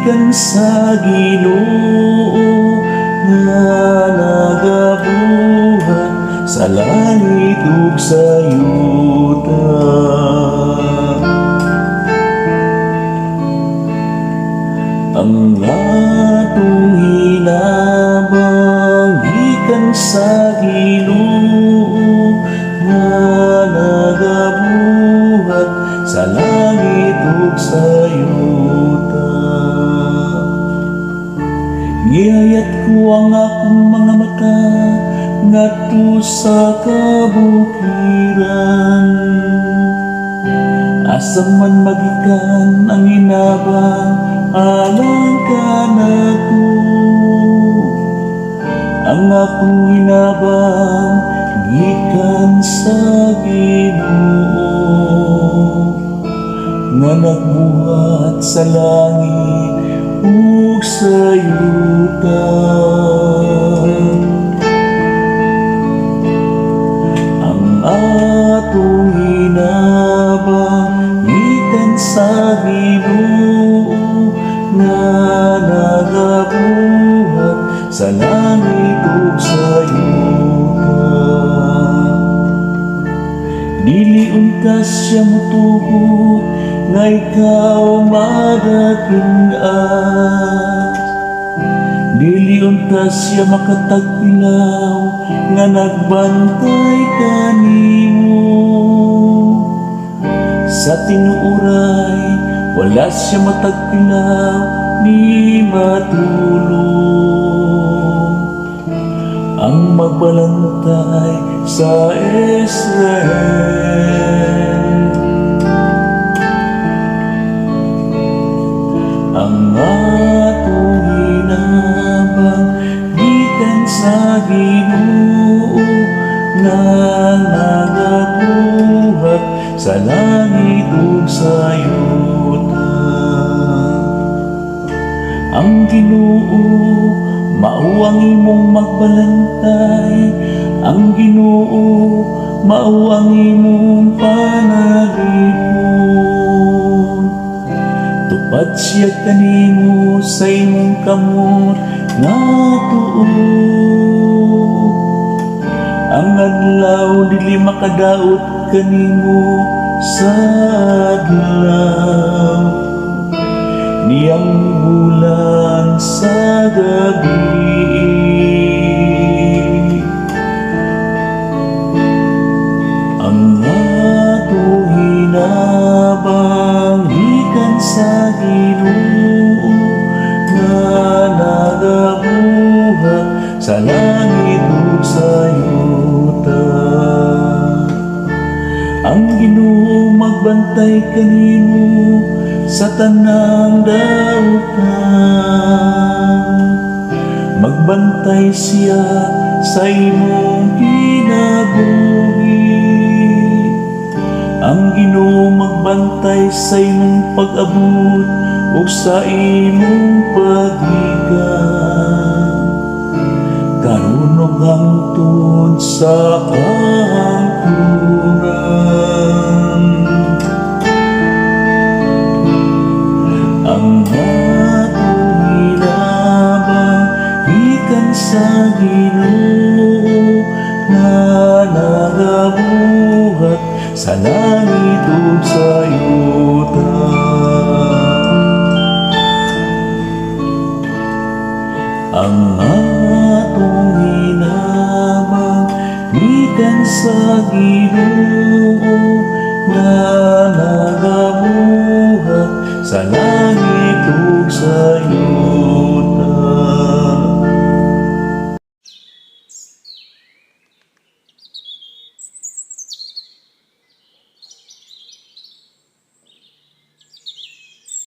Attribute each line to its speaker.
Speaker 1: gikan sa Ginoo nga nagabuhat sa langit ug sa yuta. Ang atong hinabang gikan sa Ginoo nga nagabuhat sa langit ug sa yuta. Gihayat ko ang akong mga mata ngadto sa kabukiran, asa man magikan ang hinabang alang kanako. Ang akong hinabang gikan sa Ginoo nga nagbuhat sa langit ug sa yuta. Ang atong hinabang gikan sa Ginoo nga nagabuhat sa langit ug sa yuta. Dili unta siya motubo nga ikaw madating-as, dili unta siya makatagpilaw nga nagbantay kanimo. Sa tinuoray wala siya matagpilaw ni matulog. Ang magbalantay sa Israel, ang atong hinabang gikan sa Ginoo nga nagabuhat sa langit ug sa yuta. Ang Ginoo mao ang imong magbalantay, ang Ginoo mao ang imong panalipon. Tupad siya kanimo sa imong kamot nga tuog. Ang adlaw dili makadaot kanimo sa adlaw, niyang bulan sa gabi. Ang atong hinabang gikan sa Ginoo nga nagabuhat sa langit ug sa yuta. Ang Ginoo magbantay kanimo sa tanang dautan, magbantay siya sa imong kinabuhi. Ang Ginoo magbantay sa imong pag-abot ug sa imong paghigan, karon ug hangtod sa hangturan. Ang atong hinabang gikan sa Ginoo nga nagabuhat sa langit ug sa yuta. Ang atong hinabang gikan sa Ginoo nga nagabuhat sa langit ug sa yuta.